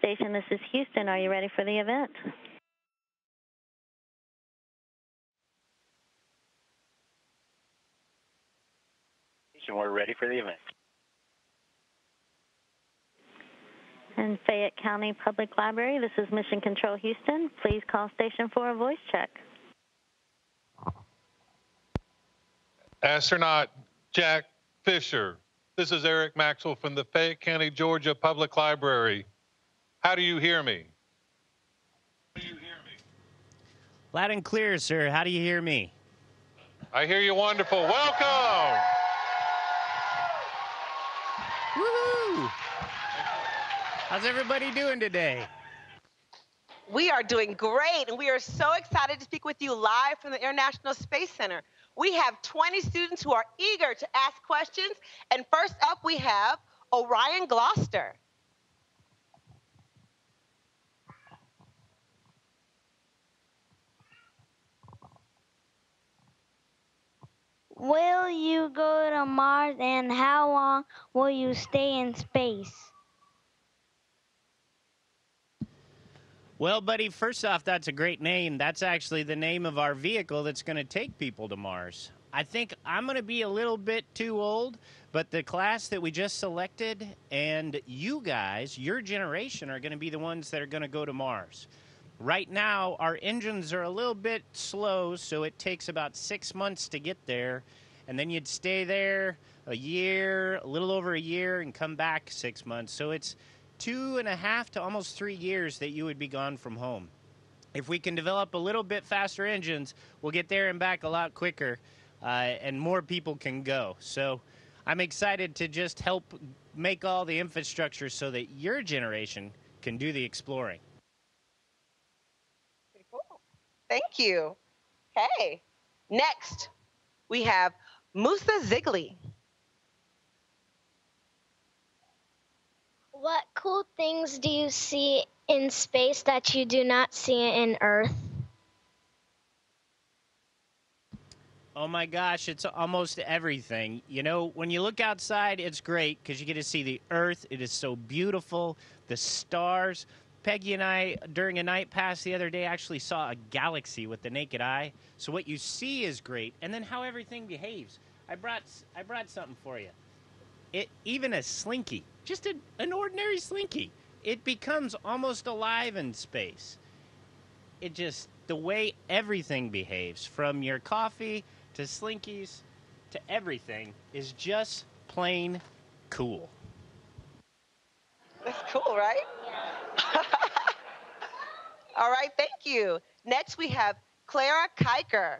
station. This is Houston. Are you ready for the event? We're ready for the event. And Fayette County Public Library, this is Mission Control Houston. Please call station for a voice check. Astronaut Jack Fischer, this is Eric Maxwell from the Fayette County, Georgia Public Library. How do you hear me? Loud and clear, sir. How do you hear me? I hear you wonderful. Welcome! Woohoo! How's everybody doing today? We are doing great, and we are so excited to speak with you live from the International Space Center. We have 20 students who are eager to ask questions, and first up we have Orion Gloucester. Will you go to Mars, and how long will you stay in space? Well, buddy, first off, that's a great name. That's actually the name of our vehicle that's going to take people to Mars. I think I'm going to be a little bit too old, but the class that we just selected and you guys, your generation, are going to be the ones that are going to go to Mars. Right now, our engines are a little bit slow, so it takes about 6 months to get there. And then you'd stay there a year, a little over a year, and come back 6 months. So it's 2.5 to almost 3 years that you would be gone from home. If we can develop a little bit faster engines, we'll get there and back a lot quicker, and more people can go. So I'm excited to just help make all the infrastructure so that your generation can do the exploring. Thank you. Okay. Next, we have Musa Zigley. What cool things do you see in space that you do not see in Earth? Oh my gosh, it's almost everything. You know, when you look outside, it's great because you get to see the Earth. It is so beautiful. The stars. Peggy and I, during a night pass the other day, actually saw a galaxy with the naked eye. So what you see is great, and then how everything behaves. I brought something for you. Even a slinky, just an ordinary slinky, it becomes almost alive in space. The way everything behaves, from your coffee to slinkies to everything, is just plain cool. That's cool, right? All right, thank you. Next, we have Clara Kiker.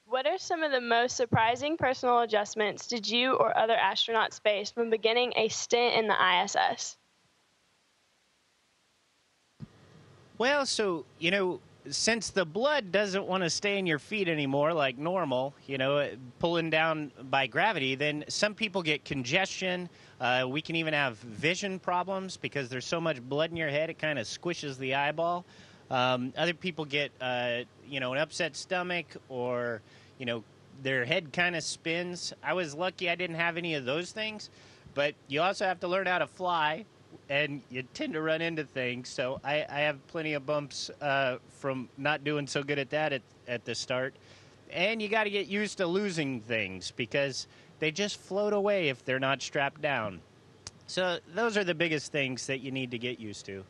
What are some of the most surprising personal adjustments did you or other astronauts face from beginning a stint in the ISS? Well, so, since the blood doesn't want to stay in your feet anymore like normal, pulling down by gravity, then some people get congestion. We can even have vision problems because there's so much blood in your head, it kind of squishes the eyeball. Other people get, an upset stomach, or, their head kind of spins. I was lucky I didn't have any of those things, but you also have to learn how to fly, and you tend to run into things. So I have plenty of bumps from not doing so good at that at the start. And you got to get used to losing things because they just float away if they're not strapped down. So those are the biggest things that you need to get used to.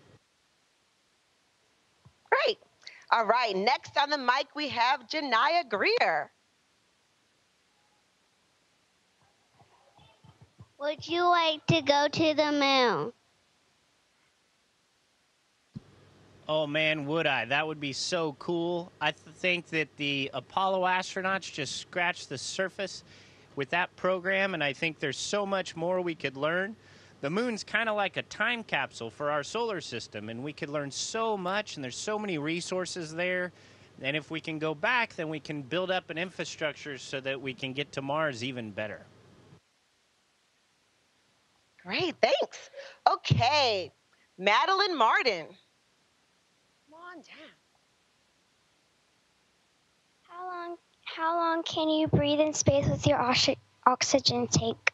Great. All right, next on the mic we have Janiyah Greer. Would you like to go to the moon? Oh, man, would I? That would be so cool. I think that the Apollo astronauts just scratched the surface with that program, and I think there's so much more we could learn. The moon's kind of like a time capsule for our solar system, and we could learn so much, and there's so many resources there. And if we can go back, then we can build up an infrastructure so that we can get to Mars even better. Great, thanks. Okay, Madeline Martin. Come on down. How long can you breathe in space with your oxygen tank?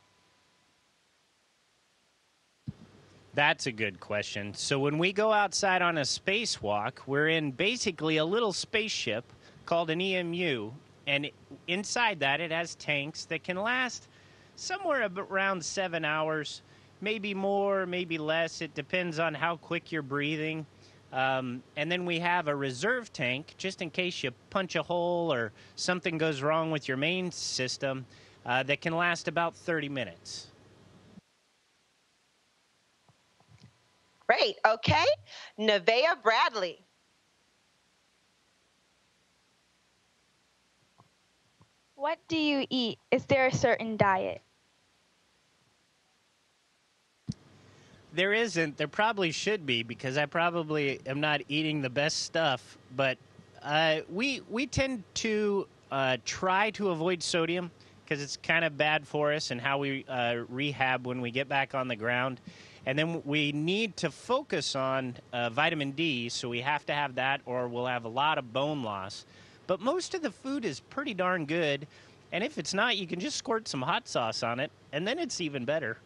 That's a good question. So when we go outside on a spacewalk, we're in basically a little spaceship called an EMU, and inside that it has tanks that can last somewhere around 7 hours, maybe more, maybe less. It depends on how quick you're breathing. And then we have a reserve tank just in case you punch a hole or something goes wrong with your main system that can last about 30 minutes. Great. Okay. Nevaeh Bradley. What do you eat? Is there a certain diet? There isn't. There probably should be because I probably am not eating the best stuff. But we tend to try to avoid sodium because it's kind of bad for us and how we rehab when we get back on the ground. And then we need to focus on vitamin D, so we have to have that or we'll have a lot of bone loss. But most of the food is pretty darn good. And if it's not, you can just squirt some hot sauce on it, and then it's even better.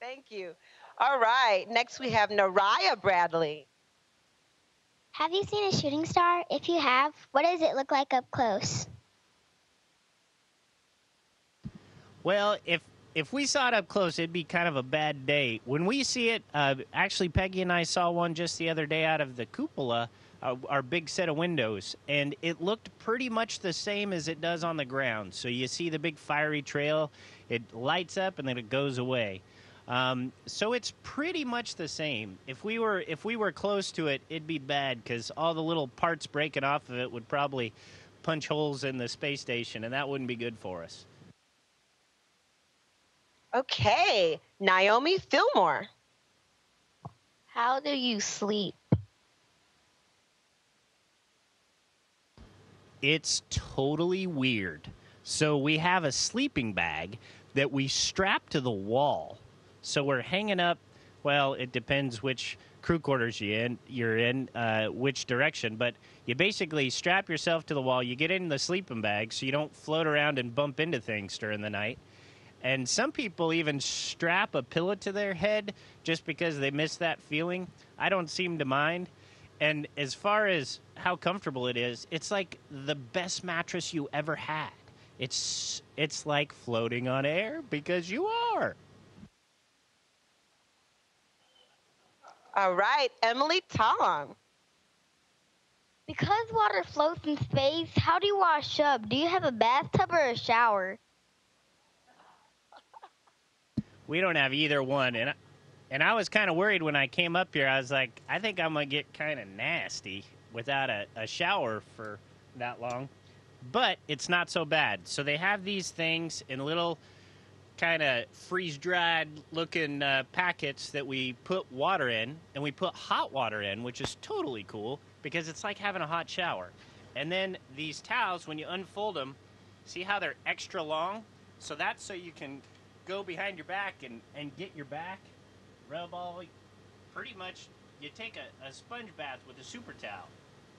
Thank you. All right. Next, we have Nariah Bradley. Have you seen a shooting star? If you have, what does it look like up close? Well, if we saw it up close, it'd be kind of a bad day. When we see it, actually, Peggy and I saw one just the other day out of the cupola, our big set of windows, and it looked pretty much the same as it does on the ground. So you see the big fiery trail, it lights up, and then it goes away. So it's pretty much the same. If we were close to it, it'd be bad because all the little parts breaking off of it would probably punch holes in the space station, and that wouldn't be good for us. Okay. Naomi Fillmore. How do you sleep? It's totally weird. So we have a sleeping bag that we strap to the wall. So we're hanging up, well, it depends which crew quarters you're in, which direction. But you basically strap yourself to the wall. You get in the sleeping bag so you don't float around and bump into things during the night. And some people even strap a pillow to their head just because they miss that feeling. I don't seem to mind. And as far as how comfortable it is, it's like the best mattress you ever had. It's like floating on air because you are. All right. Emily Tong. Because water floats in space, how do you wash up? Do you have a bathtub or a shower? We don't have either one. And I was kind of worried when I came up here. I was like, I think I'm going to get kind of nasty without a shower for that long. But it's not so bad. So they have these things in little kind of freeze-dried looking packets that we put water in, and we put hot water in, which is totally cool because it's like having a hot shower. And then these towels, when you unfold them, see how they're extra long? So that's so you can go behind your back and get your back, rub all, pretty much, you take a sponge bath with a super towel,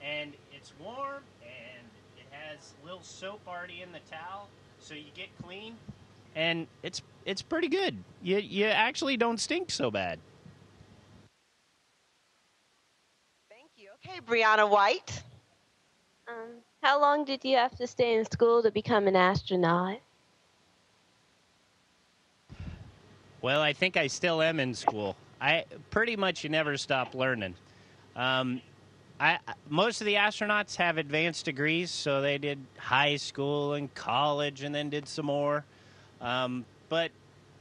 and it's warm, and it has a little soap already in the towel, so you get clean, and it's pretty good. You actually don't stink so bad. Thank you. Okay, Brianna White. How long did you have to stay in school to become an astronaut? Well, I think I still am in school. Pretty much you never stop learning. Most of the astronauts have advanced degrees, so they did high school and college and then did some more. But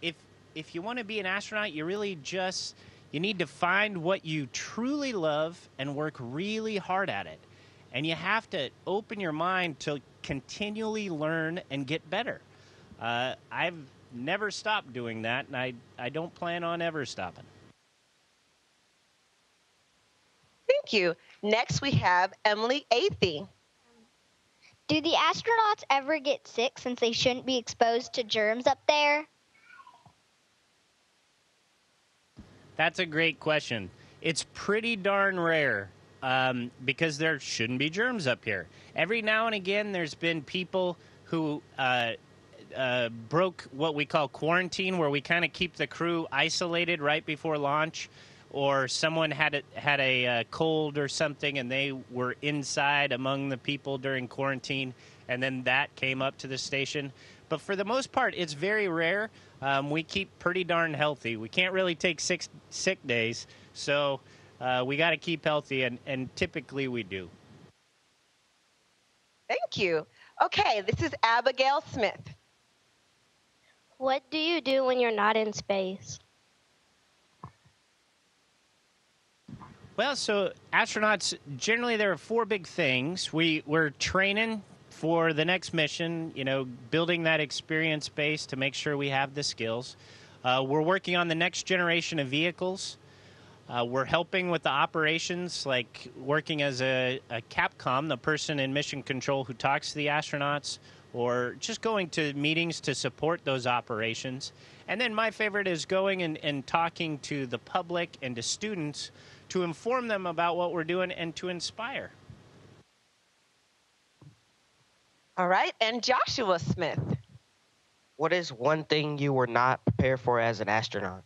if you want to be an astronaut, you really you need to find what you truly love and work really hard at it. And you have to open your mind to continually learn and get better. I've never stopped doing that, and I don't plan on ever stopping. Thank you. Next, we have Emily Athey. Do the astronauts ever get sick since they shouldn't be exposed to germs up there? That's a great question. It's pretty darn rare. because there shouldn't be germs up here. Every now and again, there's been people who broke what we call quarantine, where we kind of keep the crew isolated right before launch, or someone had a cold or something and they were inside among the people during quarantine, and then that came up to the station. But for the most part, it's very rare. We keep pretty darn healthy. We can't really take sick days, so we got to keep healthy, and typically we do. Thank you. Okay, this is Abigail Smith. What do you do when you're not in space? Well, so astronauts, generally there are 4 big things. We're training for the next mission, building that experience base to make sure we have the skills. We're working on the next generation of vehicles. We're helping with the operations, like working as a Capcom, the person in mission control who talks to the astronauts, or just going to meetings to support those operations. And then my favorite is going and talking to the public and to students to inform them about what we're doing and to inspire. All right, and Joshua Smith. What is one thing you were not prepared for as an astronaut?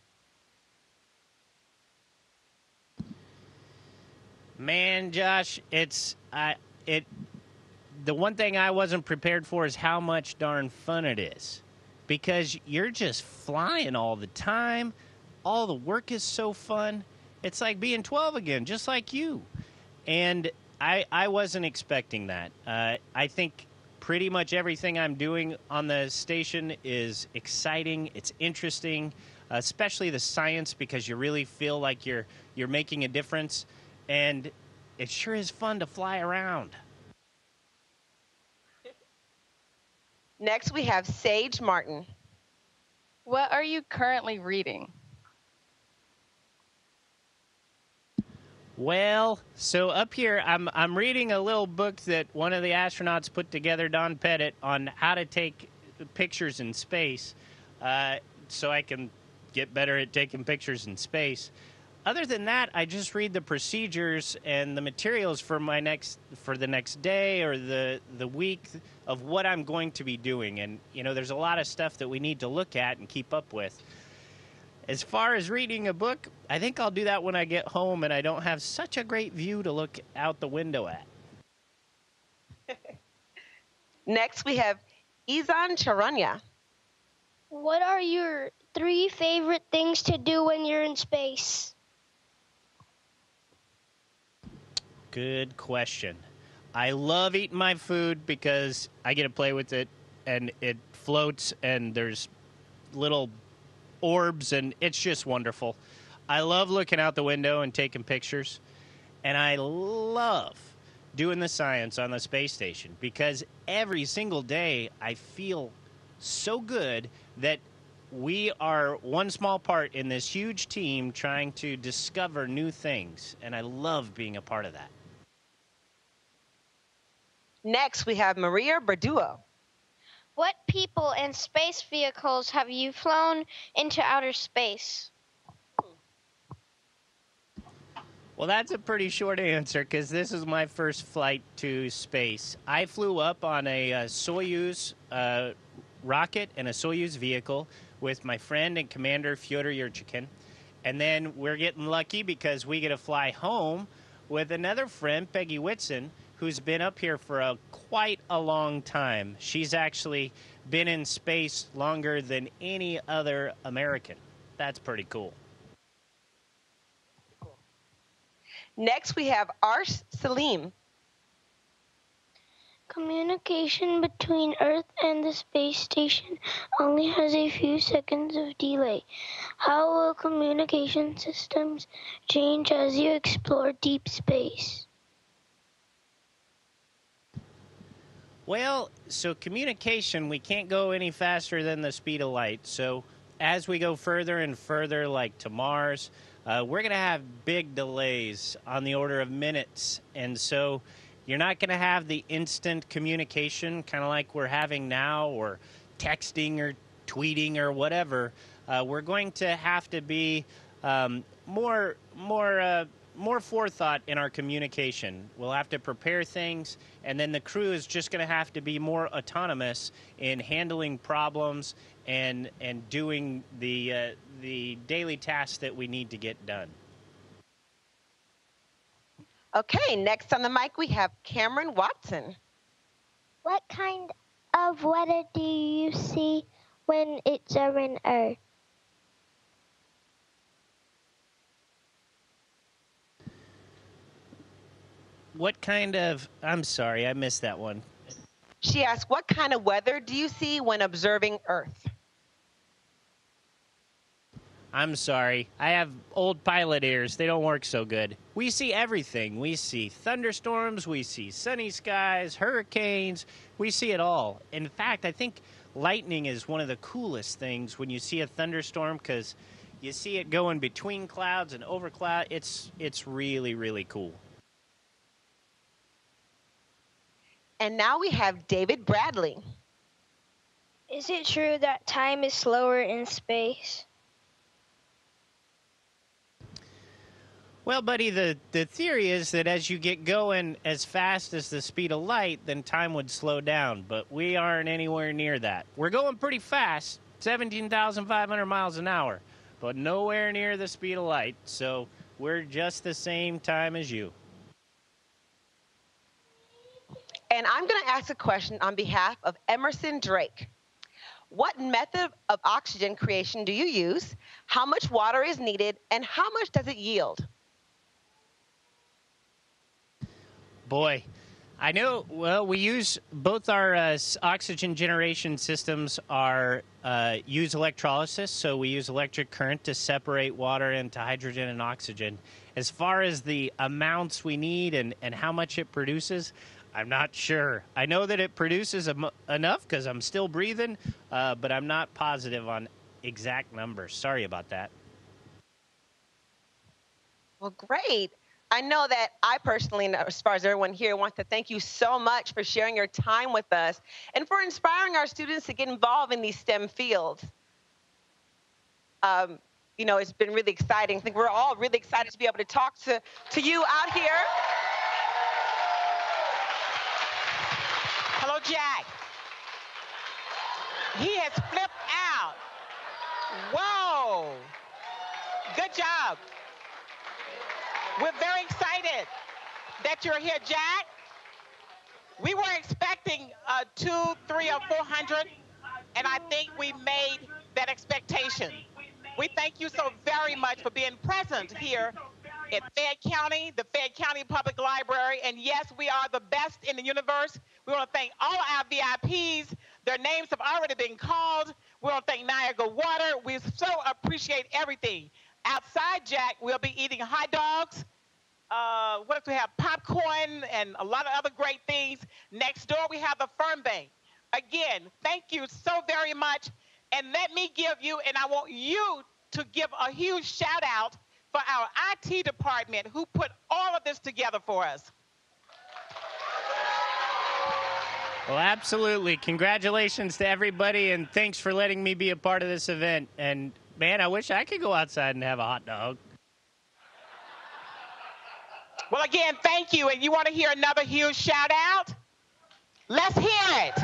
Man, Josh, the one thing I wasn't prepared for is how much darn fun it is, because you're just flying all the time. All the work is so fun. It's like being 12 again, just like you. And I wasn't expecting that. I think pretty much everything I'm doing on the station is exciting. It's interesting, especially the science, because you really feel like you're making a difference. And it sure is fun to fly around. Next, we have Sage Martin. What are you currently reading? Well, so up here, I'm reading a little book that one of the astronauts put together, Don Pettit, on how to take pictures in space, so I can get better at taking pictures in space. Other than that, I just read the procedures and the materials for the next day or the week of what I'm going to be doing. And, there's a lot of stuff that we need to look at and keep up with. As far as reading a book, I think I'll do that when I get home and I don't have such a great view to look out the window at. Next, we have Izan Charanya. What are your 3 favorite things to do when you're in space? Good question. I love eating my food because I get to play with it and it floats and there's little orbs and it's just wonderful. I love looking out the window and taking pictures. And I love doing the science on the space station because every single day I feel so good that we are one small part in this huge team trying to discover new things. And I love being a part of that. Next, we have Maria Berduo. What people and space vehicles have you flown into outer space? Well, that's a pretty short answer because this is my first flight to space. I flew up on a Soyuz rocket and a Soyuz vehicle with my friend and Commander Fyodor Yurchikhin. And then we're getting lucky because we get to fly home with another friend, Peggy Whitson, who's been up here for quite a long time. She's actually been in space longer than any other American. That's pretty cool. Next, we have Arsh Salim. Communication between Earth and the space station only has a few seconds of delay. How will communication systems change as you explore deep space? Well, so communication, we can't go any faster than the speed of light. So as we go further and further, like to Mars, we're going to have big delays on the order of minutes. And so you're not going to have the instant communication, kind of like we're having now, or texting or tweeting or whatever. We're going to have to be more more forethought in our communication. We'll have to prepare things, and then the crew is just going to have to be more autonomous in handling problems and doing the daily tasks that we need to get done. Okay, next on the mic we have Cameron Watson. What kind of weather do you see when it's around Earth? What kind of, I'm sorry, I missed that one. She asked, what kind of weather do you see when observing Earth? I'm sorry. I have old pilot ears. They don't work so good. We see everything. We see thunderstorms. We see sunny skies, hurricanes. We see it all. In fact, I think lightning is one of the coolest things when you see a thunderstorm because you see it going between clouds and over cloud. It's really, really cool. And now we have David Bradley. Is it true that time is slower in space? Well, buddy, the theory is that as you get going as fast as the speed of light, then time would slow down. But we aren't anywhere near that. We're going pretty fast, 17,500 miles an hour, but nowhere near the speed of light. So we're just the same time as you. And I'm going to ask a question on behalf of Emerson Drake. What method of oxygen creation do you use? How much water is needed? And how much does it yield? Boy, I know, well, we use both our oxygen generation systems use electrolysis, so we use electric current to separate water into hydrogen and oxygen. As far as the amounts we need and how much it produces, I'm not sure. I know that it produces enough because I'm still breathing, but I'm not positive on exact numbers. Sorry about that. Well, great. I know that I personally, as far as everyone here, want to thank you so much for sharing your time with us and for inspiring our students to get involved in these STEM fields. You know, it's been really exciting. I think we're all really excited to be able to talk to you out here. Hello, Jack. He has flipped out. Whoa. Good job. We're very excited that you're here, Jack. We were expecting 200, 300, or 400, and I think we made that expectation. We thank you so very much for being present here at Fayette County, the Fayette County Public Library, and yes, we are the best in the universe. We want to thank all our VIPs. Their names have already been called. We want to thank Niagara Water. We so appreciate everything. Outside, Jack, we'll be eating hot dogs. What else we have? Popcorn and a lot of other great things. Next door, we have the Fern Bank. Again, thank you so very much. And let me give you, and I want you to give a huge shout out for our IT department who put all of this together for us. Well, absolutely. Congratulations to everybody, and thanks for letting me be a part of this event. And, man, I wish I could go outside and have a hot dog. Well, again, thank you. And you want to hear another huge shout out? Let's hear it.